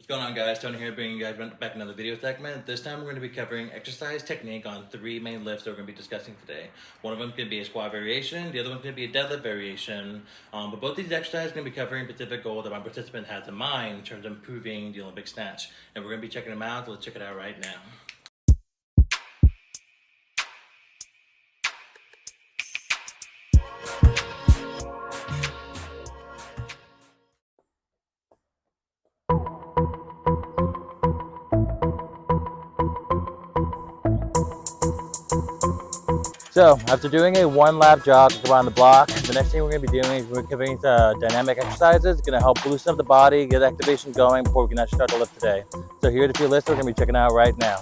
What's going on, guys? Tony here, bringing you guys back another video segment. This time we're going to be covering exercise technique on 3 main lifts that we're going to be discussing today. One of them could be a squat variation, the other one could be a deadlift variation. But both these exercises are going to be covering a specific goal that my participant has in mind in terms of improving the Olympic snatch. And we're going to be checking them out, so let's check it out right now. So after doing a 1-lap jog around the block, the next thing we're going to be doing is we're giving dynamic exercises. It's going to help loosen up the body, get activation going before we can actually start the lift today. So here are the few lifts we're going to be checking out right now.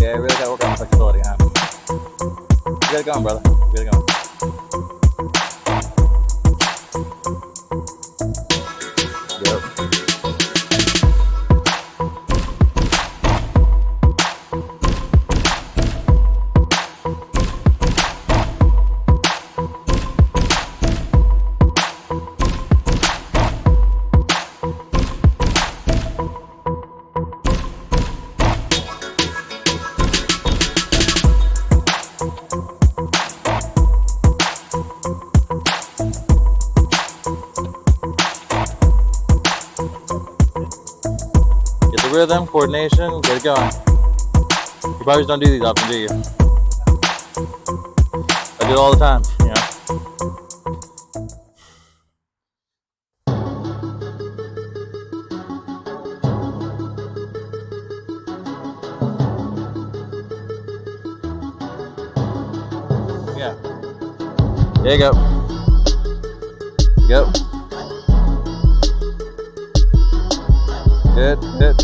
Yeah, I really got to work on flexibility, huh? You got it going, brother. You got it going. Yep. Get the rhythm, coordination, get it going. You probably don't do these often, do you? I do it all the time, you know? Yeah. There you go. Go. Good, good.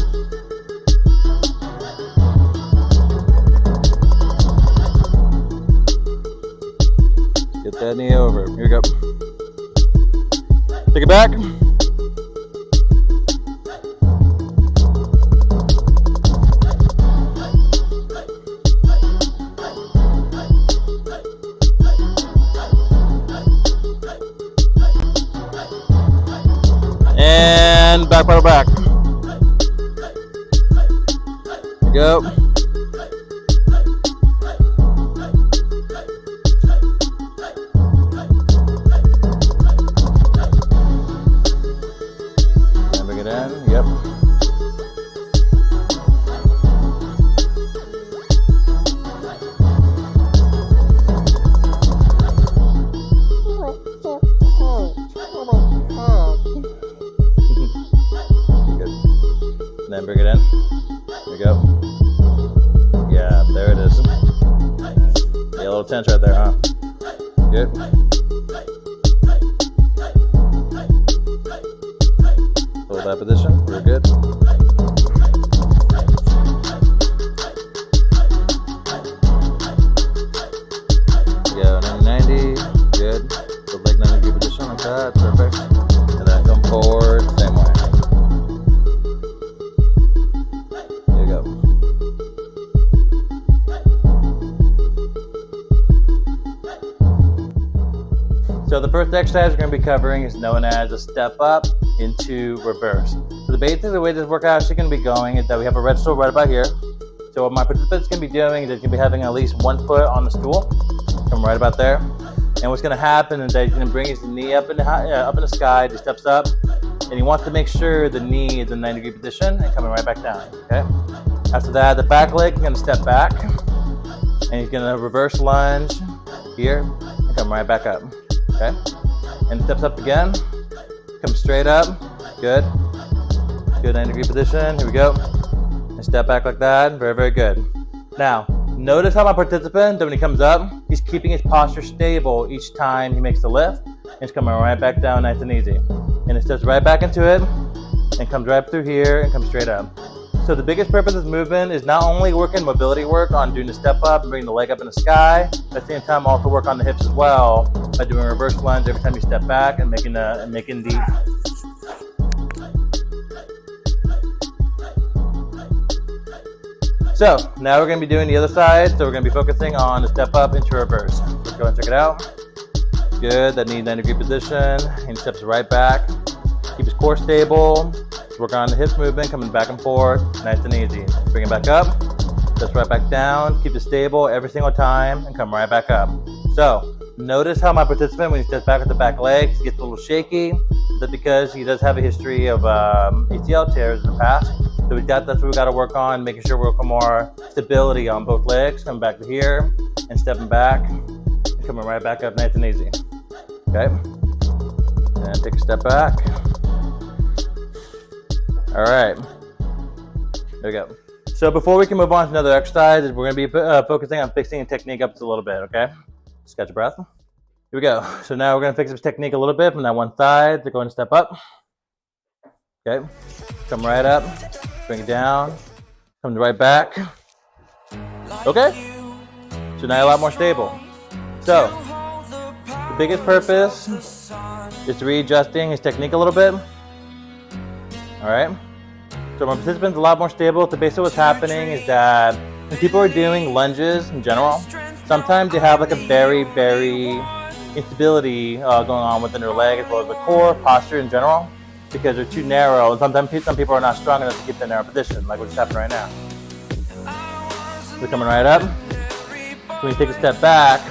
Get that knee over. Here we go. Take it back. And back pedal back. Here we go. And bring it in. Yep. Then bring it in. There we go. Yeah, there it is. Yeah, a little tense right there, huh? Good. Hold that position. We're good. Go 90-90. Good. Hold leg 90 degree position like that. Perfect. And then come forward. Same way. So the first exercise we're going to be covering is known as a step up into reverse. So the basic the way this workout is actually going to be going is that we have a red stool right about here. So what my participants going to be doing is they're going to be having at least 1 foot on the stool, from right about there. And what's going to happen is that he's going to bring his knee up in the sky. He steps up, and he wants to make sure the knee is in 90 degree position and coming right back down. Okay. After that, the back leg is going to step back, and he's going to reverse lunge here and come right back up. Okay, and steps up again, come straight up, good, good 90 degree position, here we go, and step back like that. Very, very good. Now, notice how my participant, that when he comes up, he's keeping his posture stable each time he makes the lift. And he's coming right back down nice and easy. And it steps right back into it and comes right through here and comes straight up. So the biggest purpose of this movement is not only working mobility work on doing the step up and bringing the leg up in the sky, but at the same time also work on the hips as well by doing a reverse lunge every time you step back and making the So now we're going to be doing the other side. So we're going to be focusing on the step up into reverse. Let's go and check it out. Good, that knee 90-degree position. And he steps right back. Keep his core stable. Work on the hips movement, coming back and forth, nice and easy. Bring it back up, steps right back down. Keep it stable every single time and come right back up. So notice how my participant, when he steps back with the back legs, gets a little shaky. That's because he does have a history of ACL tears in the past. So that's what we got to work on, making sure we're working more stability on both legs. Coming back to here and stepping back and coming right back up nice and easy. Okay, and take a step back. All right, there we go. So before we can move on to another exercise, we're going to be focusing on fixing technique up just a little bit, okay? Just catch your breath. Here we go. So now we're going to fix this technique a little bit from that one side. They're going to step up. Okay, come right up, bring it down, come right back. Okay, so now you're a lot more stable. So the biggest purpose is readjusting his technique a little bit. All right, so my participant's a lot more stable. So basically what's happening is that when people are doing lunges in general, sometimes they have like a very instability going on within their leg as well as the core, posture in general, because they're too narrow. And sometimes some people are not strong enough to keep their narrow position, like what's happening right now. We're coming right up. When you take a step back,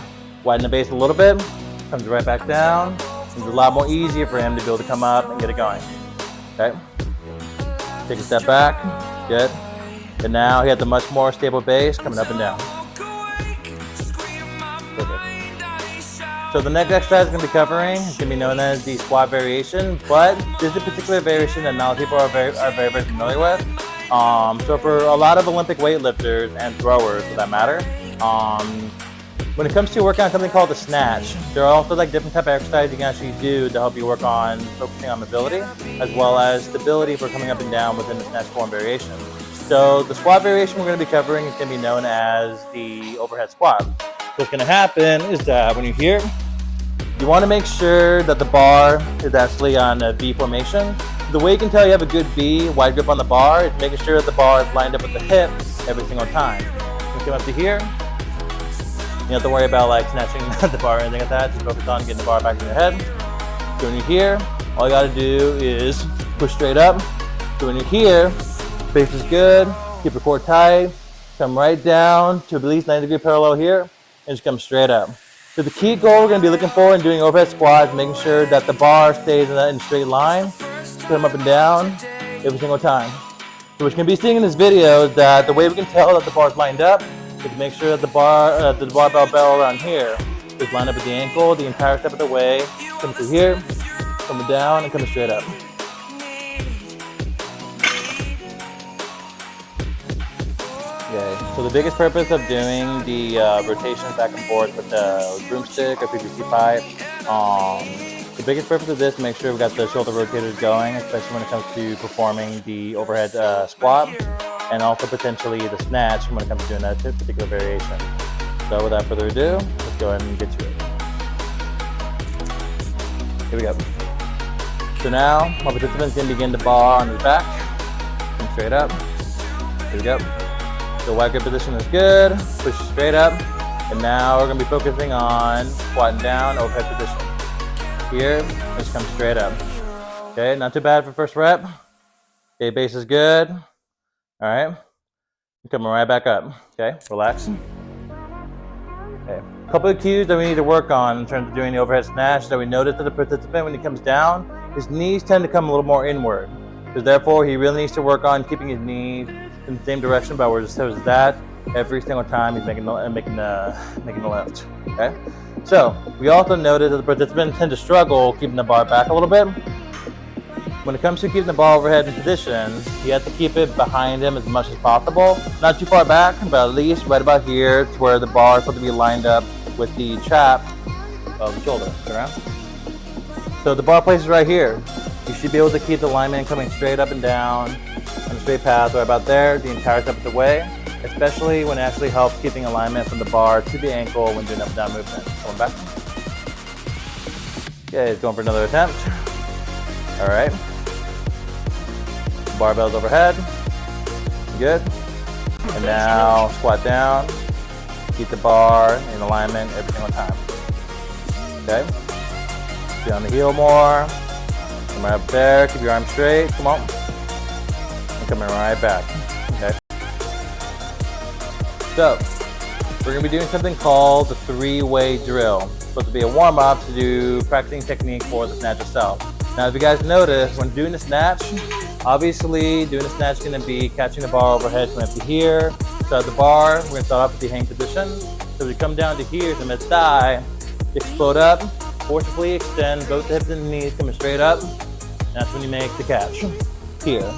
widen the base a little bit, comes right back down. It's a lot more easier for him to be able to come up and get it going. Okay. Take a step back, good. And now he has a much more stable base coming up and down. Perfect. So the next exercise we're going to be covering is going to be known as the squat variation, but this is a particular variation that not people are very familiar with. So for a lot of Olympic weightlifters and throwers, for that matter, when it comes to working on something called the snatch, there are also like different type of exercises you can actually do to help you work on focusing on mobility as well as stability for coming up and down within the snatch form variation. So the squat variation we're going to be covering is going to be known as the overhead squat. What's going to happen is that when you're here, you want to make sure that the bar is actually on a V formation. The way you can tell you have a good V, wide grip on the bar, is making sure that the bar is lined up with the hip every single time. When you come up to here, you don't have to worry about like snatching the bar or anything like that. Just focus on getting the bar back in your head. So when you're here, all you gotta do is push straight up. So when you're here, base is good, keep your core tight, come right down to at least 90-degree parallel here, and just come straight up. So the key goal we're gonna be looking for in doing overhead squats, making sure that the bar stays in a straight line, come up and down every single time. So what you're gonna be seeing in this video is that the way we can tell that the bar is lined up is to make sure that the barbell barrel around here is lined up at the ankle the entire step of the way, coming through here, coming down, and coming straight up. Okay, so the biggest purpose of doing the rotations back and forth with the broomstick or PVC pipe, the biggest purpose of this is make sure we've got the shoulder rotators going, especially when it comes to performing the overhead squat, and also potentially the snatch when it comes to doing that particular variation. So without further ado, let's go ahead and get to it. Here we go. So now, my participant's going to begin the bar on his back, come straight up. Here we go. The wide grip position is good, push straight up, and now we're going to be focusing on squatting down, overhead position. Here, just come straight up. Okay, not too bad for first rep. Okay, base is good. All right, coming right back up. Okay, relax. Okay, a couple of cues that we need to work on in terms of doing the overhead snatch that we notice that the participant, when he comes down, his knees tend to come a little more inward. So therefore, he really needs to work on keeping his knees in the same direction by where it says that every single time he's making the lift. Okay, so we also noted that the participants tend to struggle keeping the bar back a little bit. when it comes to keeping the ball overhead in position, you have to keep it behind him as much as possible. Not too far back, but at least right about here to where the bar is supposed to be lined up with the trap of the shoulder. Turn around. So the bar place is right here. You should be able to keep the alignment coming straight up and down on a straight path right about there the entire step of the way, especially when it actually helps keeping alignment from the bar to the ankle when doing up and down movement. Going back. Okay, he's going for another attempt. All right. Barbells overhead. Good. And now squat down. Keep the bar in alignment every single time. Okay. Get on the heel more. Come right up there. Keep your arms straight. Come on. And coming right back. Okay. So we're going to be doing something called the three-way drill. It's supposed to be a warm-up to do practicing technique for the snatch itself. Now, if you guys notice, when doing the snatch, obviously doing the snatch is going to be catching the bar overhead coming up to here. Start the bar. We're going to start off with the hang position. So we come down to here to mid thigh, explode up, forcefully extend both the hips and the knees coming straight up. That's when you make the catch here.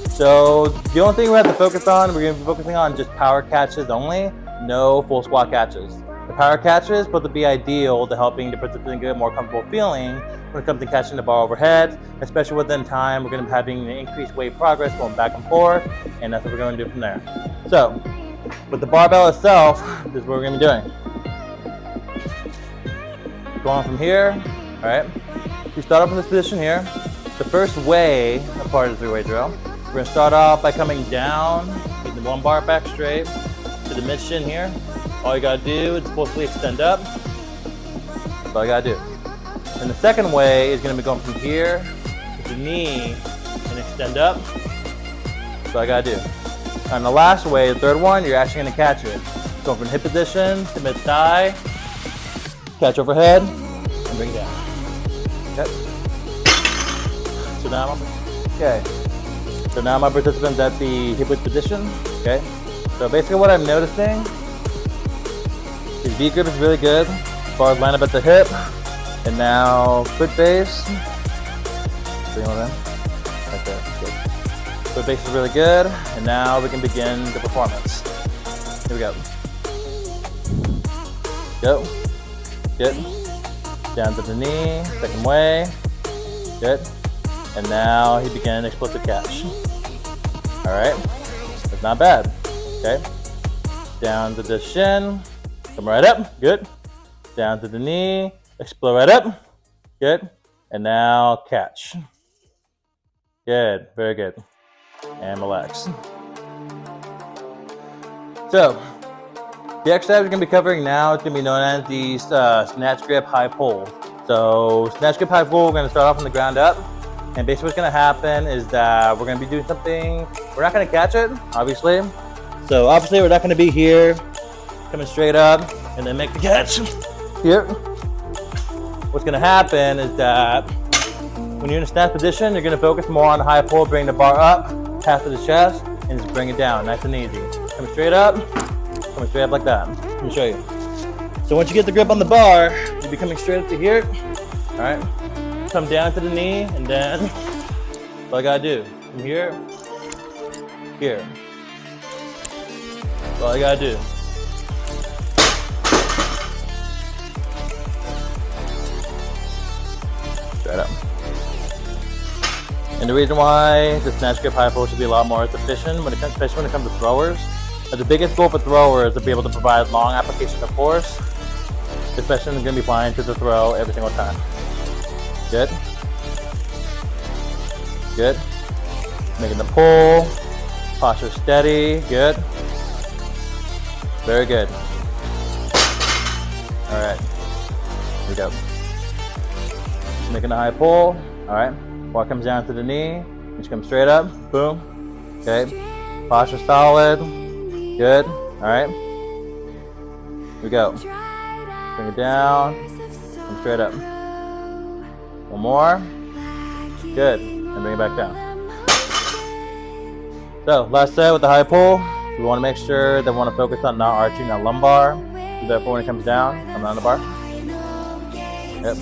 So the only thing we have to focus on, we're going to be focusing on just power catches only, no full squat catches. The power catches are supposed to be ideal to helping the participant get a more comfortable feeling when it comes to catching the bar overhead, especially within time. We're going to be having an increased weight progress going back and forth, and that's what we're going to do from there. So with the barbell itself, this is what we're going to be doing. Going from here, all right? We start off in this position here. The first way, a part of the three-way drill, we're going to start off by coming down, getting the one bar back straight to the mid shin here. All you got to do is forcefully extend up. That's all you got to do. And the second way is going to be going from here to the knee and extend up. That's all I got to do. And the last way, the third one, you're actually going to catch it. Going from hip position to mid thigh, catch overhead, and bring it down. Okay. So now my participant's at the hip width position. Okay. So basically what I'm noticing, his V grip is really good. Bars line up at the hip. And now foot base. Bring one in. Right there. Good. Foot base is really good. And now we can begin the performance. Here we go. Go. Good. Down to the knee. Second way. Good. And now he began an explosive catch. All right. That's not bad. Okay. Down to the shin. Come right up. Good. Down to the knee. Explode right up. Good. And now catch. Good. Very good. And relax. So, the exercise we're going to be covering now is going to be known as the snatch grip high pull. So, snatch grip high pull, we're going to start off from the ground up. And basically what's going to happen is that we're going to be doing something, we're not going to catch it, obviously. So, obviously we're not going to be here, coming straight up, and then make the catch here. What's going to happen is that when you're in a snatch position, you're going to focus more on the high pull, bring the bar up, pass to the chest, and just bring it down, nice and easy. Coming straight up like that. Let me show you. So once you get the grip on the bar, you'll be coming straight up to here. All right. Come down to the knee, and then that's all I gotta do. From here, here. That's all I gotta do. Straight up. And the reason why the snatch grip high pull should be a lot more efficient, especially when it comes to throwers. But the biggest goal for throwers is to be able to provide long application of force, especially when you're going to be applying to the throw every single time. Good. Good. Making the pull. Posture steady. Good. Very good. All right. Here we go. Making a high pull. All right. Bar comes down to the knee. Just come straight up. Boom. Okay. Posture solid. Good. All right. Here we go. Bring it down. Come straight up. One more. Good. And bring it back down. So, last set with the high pull. We want to make sure that we want to focus on not arching that lumbar. So therefore, when it comes down, come on the bar. Yep.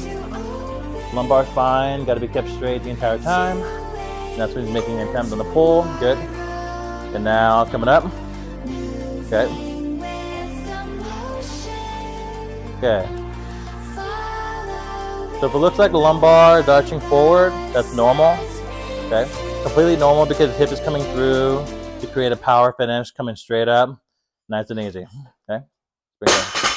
Lumbar spine got to be kept straight the entire time. And that's when he's making an attempt on the pull. Good. And now coming up. Okay. Okay. So if it looks like lumbar is arching forward, that's normal. Okay. Completely normal because the hip is coming through to create a power finish, coming straight up. Nice and easy. Okay. Bring it up.